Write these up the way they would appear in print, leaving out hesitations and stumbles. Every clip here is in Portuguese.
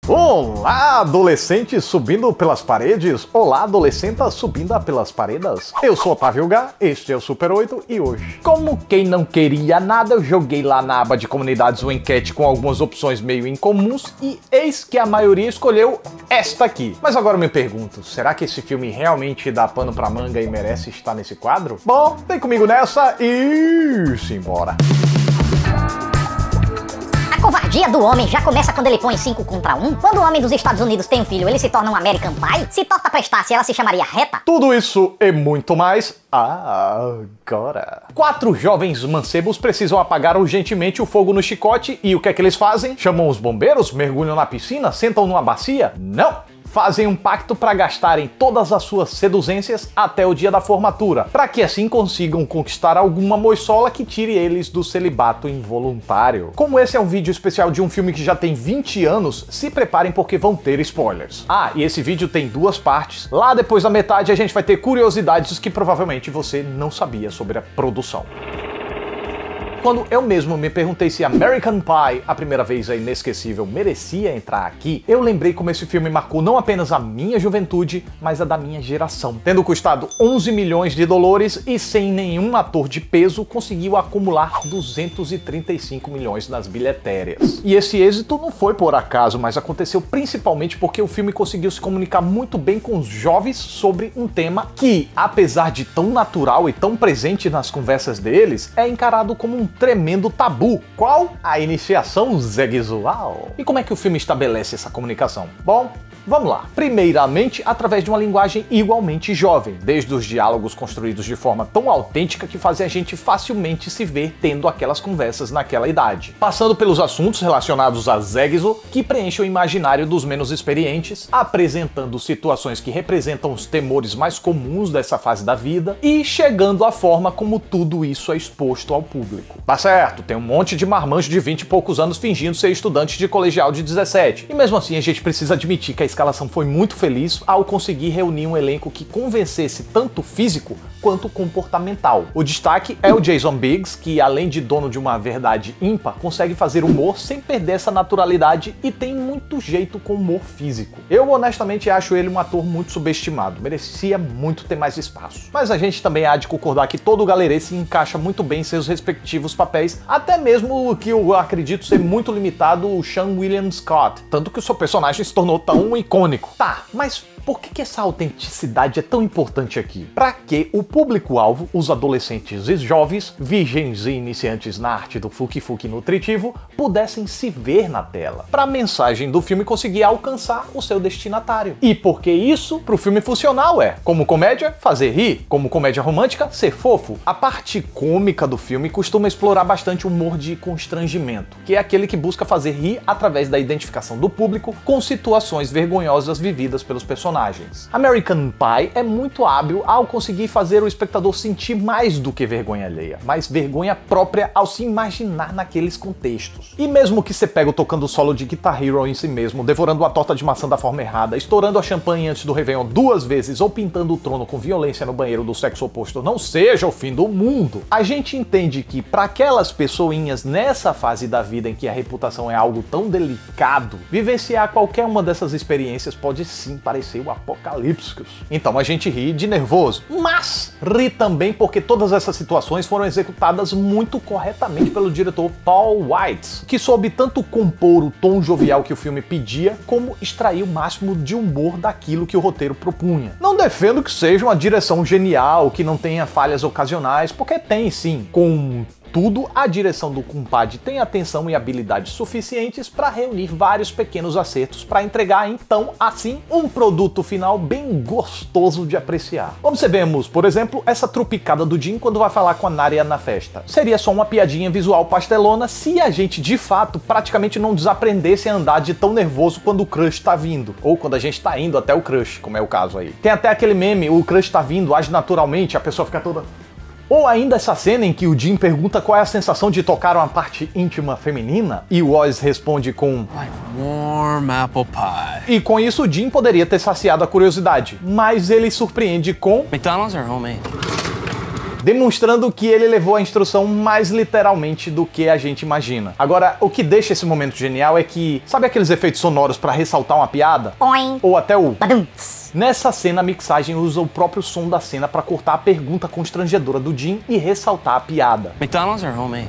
Olá, adolescente subindo pelas paredes. Olá, adolescenta subindo pelas paredes. Eu sou Otávio Gá, este é o Super 8 e hoje, como quem não queria nada, eu joguei lá na aba de comunidades uma enquete com algumas opções meio incomuns e eis que a maioria escolheu esta aqui. Mas agora eu me pergunto, será que esse filme realmente dá pano pra manga e merece estar nesse quadro? Bom, vem comigo nessa e simbora. A covardia do homem já começa quando ele põe 5 contra 1. Quando o homem dos Estados Unidos tem um filho, ele se torna um American Pie? Se torta prestasse, ela se chamaria Reta? Tudo isso e muito mais agora. 4 jovens mancebos precisam apagar urgentemente o fogo no chicote e o que é que eles fazem? Chamam os bombeiros? Mergulham na piscina? Sentam numa bacia? Não! Fazem um pacto para gastarem todas as suas seduzências até o dia da formatura, para que assim consigam conquistar alguma moçola que tire eles do celibato involuntário. Como esse é um vídeo especial de um filme que já tem 20 anos, se preparem porque vão ter spoilers. Ah, e esse vídeo tem 2 partes. Lá depois da metade a gente vai ter curiosidades que provavelmente você não sabia sobre a produção. Quando eu mesmo me perguntei se American Pie, a primeira vez é inesquecível, merecia entrar aqui, eu lembrei como esse filme marcou não apenas a minha juventude, mas a da minha geração. Tendo custado 11 milhões de dólares e sem nenhum ator de peso, conseguiu acumular 235 milhões nas bilhetérias. E esse êxito não foi por acaso, mas aconteceu principalmente porque o filme conseguiu se comunicar muito bem com os jovens sobre um tema que, apesar de tão natural e tão presente nas conversas deles, é encarado como um tremendo tabu. Qual? A iniciação sexual. E como é que o filme estabelece essa comunicação? Bom, vamos lá. Primeiramente, através de uma linguagem igualmente jovem, desde os diálogos construídos de forma tão autêntica que fazem a gente facilmente se ver tendo aquelas conversas naquela idade. Passando pelos assuntos relacionados a sexo, que preenchem o imaginário dos menos experientes, apresentando situações que representam os temores mais comuns dessa fase da vida e chegando à forma como tudo isso é exposto ao público. Tá certo, tem um monte de marmanjo de 20 e poucos anos fingindo ser estudante de colegial de 17. E mesmo assim a gente precisa admitir que a escalação foi muito feliz ao conseguir reunir um elenco que convencesse tanto físico quanto comportamental. O destaque é o Jason Biggs, que além de dono de uma verdade ímpar, consegue fazer humor sem perder essa naturalidade e tem muito jeito com humor físico. Eu honestamente acho ele um ator muito subestimado, merecia muito ter mais espaço. Mas a gente também há de concordar que todo galerê se encaixa muito bem em seus respectivos papéis, até mesmo que eu acredito ser muito limitado o Sean William Scott, tanto que o seu personagem se tornou tão icônico. Tá, mas por que essa autenticidade é tão importante aqui? Para que o público-alvo, os adolescentes e jovens, virgens e iniciantes na arte do fuki-fuki nutritivo, pudessem se ver na tela, para a mensagem do filme conseguir alcançar o seu destinatário. E porque isso, pro filme funcional como comédia, fazer rir, como comédia romântica, ser fofo. A parte cômica do filme costuma explorar bastante o humor de constrangimento, que é aquele que busca fazer rir através da identificação do público com situações vergonhosas vividas pelos personagens. American Pie é muito hábil ao conseguir fazer o espectador sentir mais do que vergonha alheia, mas vergonha própria ao se imaginar naqueles contextos. E mesmo que você pega tocando o solo de Guitar Hero em si mesmo, devorando a torta de maçã da forma errada, estourando a champanhe antes do Réveillon 2 vezes ou pintando o trono com violência no banheiro do sexo oposto não seja o fim do mundo, a gente entende que para aquelas pessoinhas nessa fase da vida em que a reputação é algo tão delicado, vivenciar qualquer uma dessas experiências pode sim parecer apocalípticos. Então a gente ri de nervoso, mas ri também porque todas essas situações foram executadas muito corretamente pelo diretor Paul Weitz, que soube tanto compor o tom jovial que o filme pedia, como extrair o máximo de humor daquilo que o roteiro propunha. Não defendo que seja uma direção genial, que não tenha falhas ocasionais, porque tem sim. Contudo, a direção do compadre tem atenção e habilidades suficientes para reunir vários pequenos acertos para entregar, então, assim, um produto final bem gostoso de apreciar. Observemos, por exemplo, essa trupicada do Jim quando vai falar com a Naria na festa. Seria só uma piadinha visual pastelona se a gente, de fato, praticamente não desaprendesse a andar de tão nervoso quando o crush tá vindo, ou quando a gente tá indo até o crush, como é o caso aí. Tem até aquele meme, o crush tá vindo, age naturalmente, a pessoa fica toda... Ou ainda essa cena em que o Jim pergunta qual é a sensação de tocar uma parte íntima feminina e o Oz responde com like warm apple pie. E com isso o Jim poderia ter saciado a curiosidade, mas ele surpreende com McDonald's or homemade? demonstrando que ele levou a instrução mais literalmente do que a gente imagina. Agora, o que deixa esse momento genial é que, sabe aqueles efeitos sonoros para ressaltar uma piada? Oin. Ou até o Badumts. Nessa cena, a mixagem usa o próprio som da cena para cortar a pergunta constrangedora do Jim e ressaltar a piada. McDonald's or homemade?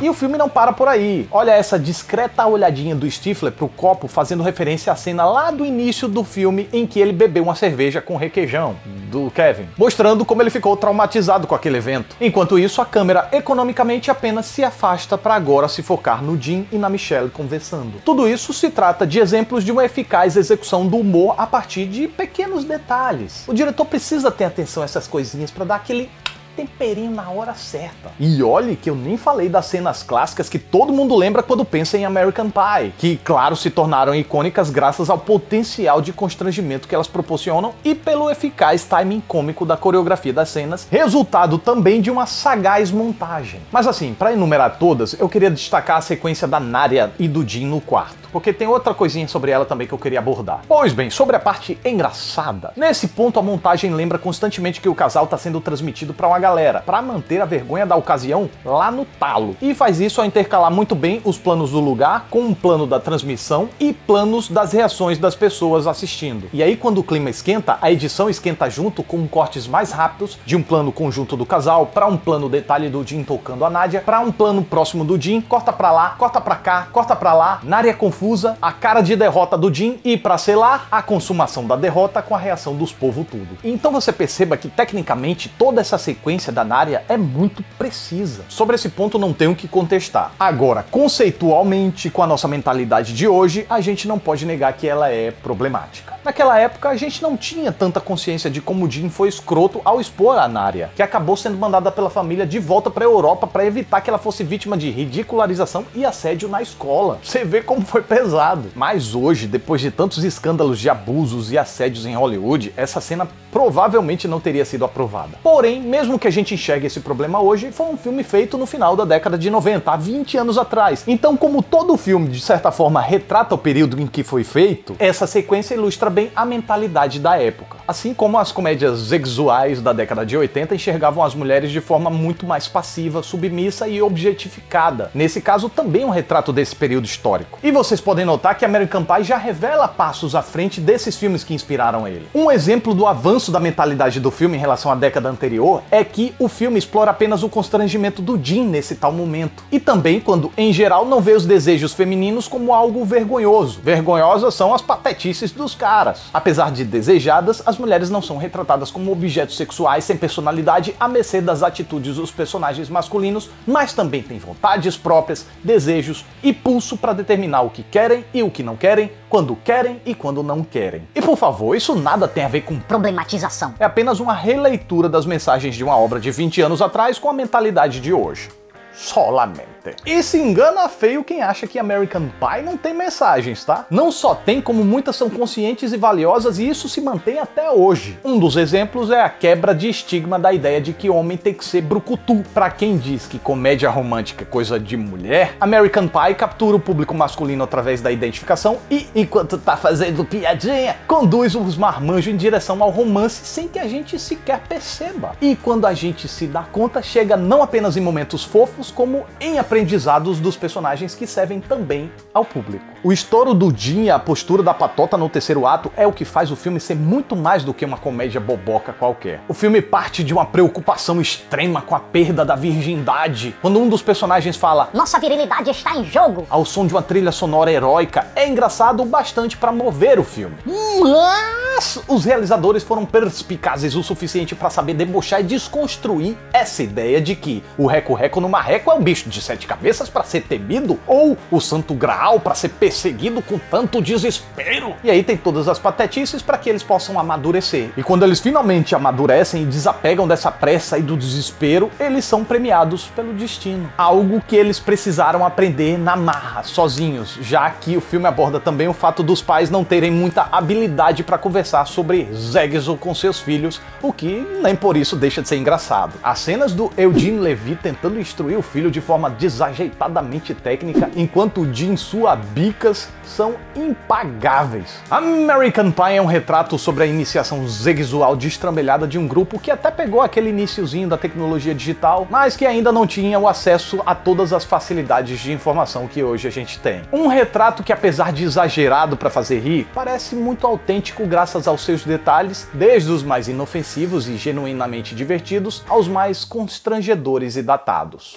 E o filme não para por aí. Olha essa discreta olhadinha do Stifler pro copo, fazendo referência à cena lá do início do filme em que ele bebeu uma cerveja com requeijão, do Kevin, mostrando como ele ficou traumatizado com aquele evento. Enquanto isso, a câmera economicamente apenas se afasta para agora se focar no Jim e na Michelle conversando. Tudo isso se trata de exemplos de uma eficaz execução do humor a partir de pequenos detalhes. O diretor precisa ter atenção a essas coisinhas para dar aquele temperinho na hora certa. E olhe que eu nem falei das cenas clássicas que todo mundo lembra quando pensa em American Pie, que claro se tornaram icônicas graças ao potencial de constrangimento que elas proporcionam e pelo eficaz timing cômico da coreografia das cenas, resultado também de uma sagaz montagem. Mas assim, para enumerar todas, eu queria destacar a sequência da Nadia e do Jim no quarto, porque tem outra coisinha sobre ela também que eu queria abordar. Pois bem, sobre a parte engraçada, nesse ponto a montagem lembra constantemente que o casal está sendo transmitido para uma galera, para manter a vergonha da ocasião lá no talo. E faz isso ao intercalar muito bem os planos do lugar com um plano da transmissão e planos das reações das pessoas assistindo. E aí quando o clima esquenta, a edição esquenta junto com cortes mais rápidos de um plano conjunto do casal para um plano detalhe do Jim tocando a Nadia, para um plano próximo do Jim, corta pra lá, corta pra cá, corta pra lá, Nadia confusa, a cara de derrota do Jim e pra selar, a consumação da derrota com a reação dos povos tudo. Então você perceba que tecnicamente toda essa sequência da Nadia é muito precisa. Sobre esse ponto não tenho que contestar. Agora, conceitualmente, com a nossa mentalidade de hoje, a gente não pode negar que ela é problemática. Naquela época, a gente não tinha tanta consciência de como o Jim foi escroto ao expor a Nadia, que acabou sendo mandada pela família de volta para a Europa para evitar que ela fosse vítima de ridicularização e assédio na escola. Você vê como foi pesado. Mas hoje, depois de tantos escândalos de abusos e assédios em Hollywood, essa cena provavelmente não teria sido aprovada. Porém, mesmo que a gente enxergue esse problema hoje, foi um filme feito no final da década de 90, há 20 anos atrás. Então, como todo filme, de certa forma, retrata o período em que foi feito, essa sequência ilustra bem a mentalidade da época. Assim como as comédias sexuais da década de 80 enxergavam as mulheres de forma muito mais passiva, submissa e objetificada. Nesse caso, também um retrato desse período histórico. E vocês podem notar que American Pie já revela passos à frente desses filmes que inspiraram ele. Um exemplo do avanço da mentalidade do filme em relação à década anterior é que o filme explora apenas o constrangimento do Jim nesse tal momento. E também quando, em geral, não vê os desejos femininos como algo vergonhoso. Vergonhosas são as patetices dos caras. Apesar de desejadas, as mulheres não são retratadas como objetos sexuais sem personalidade à mercê das atitudes dos personagens masculinos, mas também têm vontades próprias, desejos e pulso para determinar o que querem e o que não querem, quando querem e quando não querem. E por favor, isso nada tem a ver com Problematização. é apenas uma releitura das mensagens de uma obra de 20 anos atrás com a mentalidade de hoje. Solamente. E se engana feio quem acha que American Pie não tem mensagens, tá? Não só tem, como muitas são conscientes e valiosas e isso se mantém até hoje. Um dos exemplos é a quebra de estigma da ideia de que homem tem que ser brucutu. Pra quem diz que comédia romântica é coisa de mulher, American Pie captura o público masculino através da identificação e, enquanto tá fazendo piadinha, conduz os marmanjos em direção ao romance sem que a gente sequer perceba. E quando a gente se dá conta, chega não apenas em momentos fofos, como em aprendizados dos personagens que servem também ao público. O estouro do Jim e a postura da patota no terceiro ato é o que faz o filme ser muito mais do que uma comédia boboca qualquer. O filme parte de uma preocupação extrema com a perda da virgindade. Quando um dos personagens fala Nossa virilidade está em jogo. ao som de uma trilha sonora heróica, é engraçado o bastante para mover o filme. Mas os realizadores foram perspicazes o suficiente para saber debochar e desconstruir essa ideia de que o reco-reco no marreco é um bicho de 7 cabeças para ser temido ou o santo graal para ser perseguido com tanto desespero. E aí tem todas as patetices para que eles possam amadurecer. E quando eles finalmente amadurecem e desapegam dessa pressa e do desespero, eles são premiados pelo destino. Algo que eles precisaram aprender na marra, sozinhos, já que o filme aborda também o fato dos pais não terem muita habilidade para conversar conversar sobre Zegzo com seus filhos, o que nem por isso deixa de ser engraçado. As cenas do Eugene Levy tentando instruir o filho de forma desajeitadamente técnica, enquanto o Jim sua bicas, são impagáveis. American Pie é um retrato sobre a iniciação sexual destrambelhada de um grupo que até pegou aquele iniciozinho da tecnologia digital, mas que ainda não tinha o acesso a todas as facilidades de informação que hoje a gente tem. Um retrato que, apesar de exagerado para fazer rir, parece muito autêntico graças aos seus detalhes, desde os mais inofensivos e genuinamente divertidos aos mais constrangedores e datados.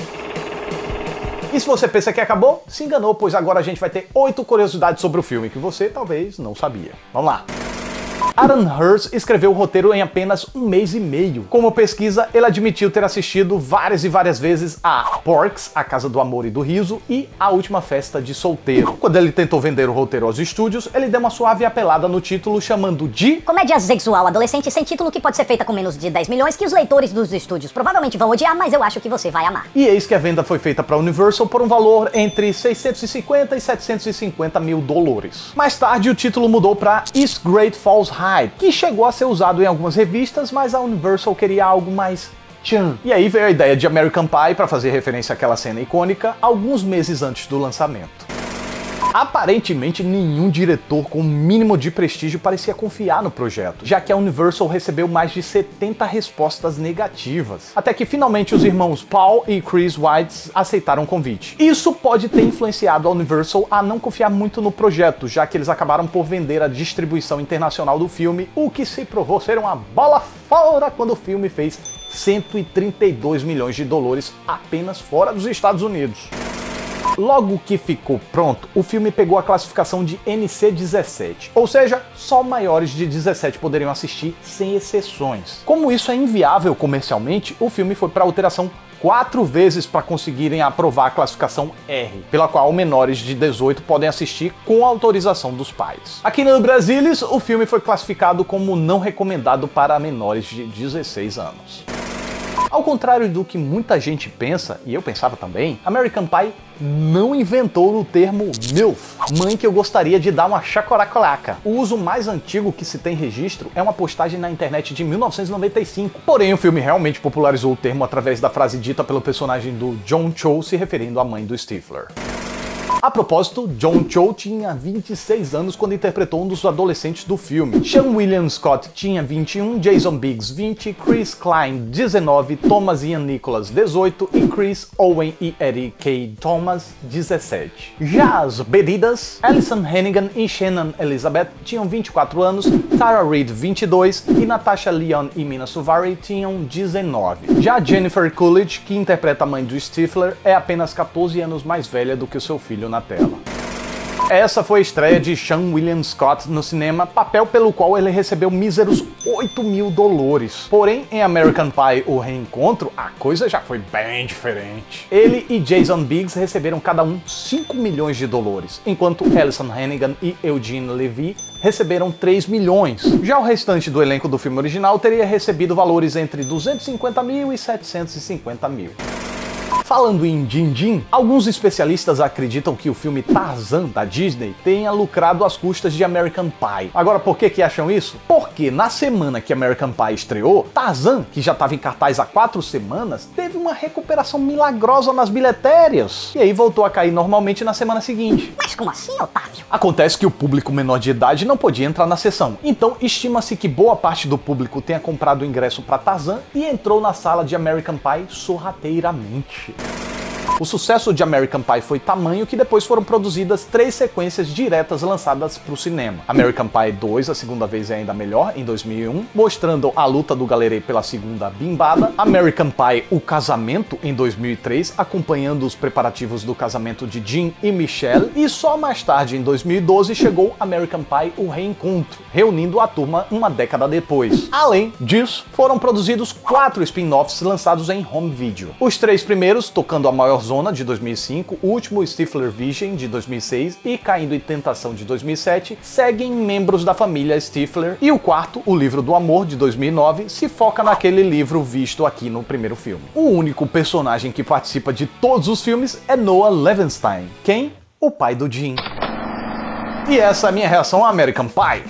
E se você pensa que acabou, se enganou, pois agora a gente vai ter 8 curiosidades sobre o filme que você talvez não sabia. Vamos lá! Aaron Hurst escreveu o roteiro em apenas 1 mês e meio. Como pesquisa, ele admitiu ter assistido várias e várias vezes a Porks, A Casa do Amor e do Riso, e A Última Festa de Solteiro. Quando ele tentou vender o roteiro aos estúdios, ele deu uma suave apelada no título, chamando de comédia sexual adolescente sem título que pode ser feita com menos de 10 milhões, que os leitores dos estúdios provavelmente vão odiar, mas eu acho que você vai amar. E eis que a venda foi feita para a Universal por um valor entre 650 e 750 mil dólares. Mais tarde, o título mudou para East Great Falls High, que chegou a ser usado em algumas revistas, mas a Universal queria algo mais tchan. E aí veio a ideia de American Pie para fazer referência àquela cena icônica alguns meses antes do lançamento. Aparentemente, nenhum diretor com o mínimo de prestígio parecia confiar no projeto, já que a Universal recebeu mais de 70 respostas negativas, até que finalmente os irmãos Paul e Chris Weitz aceitaram o convite. Isso pode ter influenciado a Universal a não confiar muito no projeto, já que eles acabaram por vender a distribuição internacional do filme, o que se provou ser uma bola fora quando o filme fez 132 milhões de dólares apenas fora dos Estados Unidos. Logo que ficou pronto, o filme pegou a classificação de NC-17, ou seja, só maiores de 17 poderiam assistir, sem exceções. Como isso é inviável comercialmente, o filme foi para alteração 4 vezes para conseguirem aprovar a classificação R, pela qual menores de 18 podem assistir com a autorização dos pais. Aqui no Brasil, o filme foi classificado como não recomendado para menores de 16 anos. Ao contrário do que muita gente pensa, e eu pensava também, American Pie não inventou o termo MILF, mãe que eu gostaria de dar uma chacoracolaca. O uso mais antigo que se tem registro é uma postagem na internet de 1995. Porém, o filme realmente popularizou o termo através da frase dita pelo personagem do John Cho se referindo à mãe do Stifler. A propósito, John Cho tinha 26 anos quando interpretou um dos adolescentes do filme. Sean William Scott tinha 21, Jason Biggs 20, Chris Klein 19, Thomas Ian Nicholas 18 e Chris Owen e Eddie K. Thomas 17. Já as bebidas, Alyson Hannigan e Shannon Elizabeth tinham 24 anos, Tara Reid 22 e Natasha Lyonne e Mina Suvari tinham 19. Já Jennifer Coolidge, que interpreta a mãe do Stifler, é apenas 14 anos mais velha do que o seu filho na tela. Essa foi a estreia de Sean William Scott no cinema, papel pelo qual ele recebeu míseros 8 mil dólares. Porém, em American Pie, o reencontro, a coisa já foi bem diferente. Ele e Jason Biggs receberam cada um 5 milhões de dólares, enquanto Alyson Hannigan e Eugene Levy receberam 3 milhões. Já o restante do elenco do filme original teria recebido valores entre 250 mil e 750 mil. Falando em din-din, alguns especialistas acreditam que o filme Tarzan da Disney tenha lucrado às custas de American Pie. Agora, por que acham isso? Porque na semana que American Pie estreou, Tarzan, que já estava em cartaz há 4 semanas, teve uma recuperação milagrosa nas bilhetérias. E aí voltou a cair normalmente na semana seguinte. Mas como assim, Otávio? Acontece que o público menor de idade não podia entrar na sessão. Então, estima-se que boa parte do público tenha comprado o ingresso para Tarzan e entrou na sala de American Pie sorrateiramente. O sucesso de American Pie foi tamanho que depois foram produzidas 3 sequências diretas lançadas para o cinema. American Pie 2, a segunda vez é ainda melhor, em 2001, mostrando a luta do Galerê pela segunda bimbada. American Pie, O Casamento, em 2003, acompanhando os preparativos do casamento de Jim e Michelle. E só mais tarde, em 2012, chegou American Pie, O Reencontro, reunindo a turma uma década depois. Além disso, foram produzidos 4 spin-offs lançados em home video. Os 3 primeiros, Tocando a Maior Zona, de 2005, o último Stifler Vision, de 2006 e Caindo em Tentação, de 2007, seguem membros da família Stifler, e o quarto, O Livro do Amor, de 2009, se foca naquele livro visto aqui no primeiro filme. O único personagem que participa de todos os filmes é Noah Levenstein, quem? O pai do Jim. E essa é a minha reação a American Pie.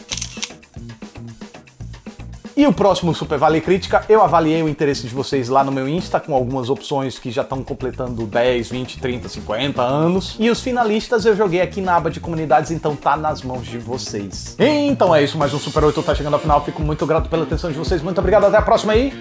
E o próximo Super Vale Crítica, eu avaliei o interesse de vocês lá no meu Insta, com algumas opções que já estão completando 10, 20, 30, 50 anos. E os finalistas eu joguei aqui na aba de comunidades, então tá nas mãos de vocês. Então é isso, mais um Super 8 tá chegando ao final. Fico muito grato pela atenção de vocês. Muito obrigado, até a próxima aí.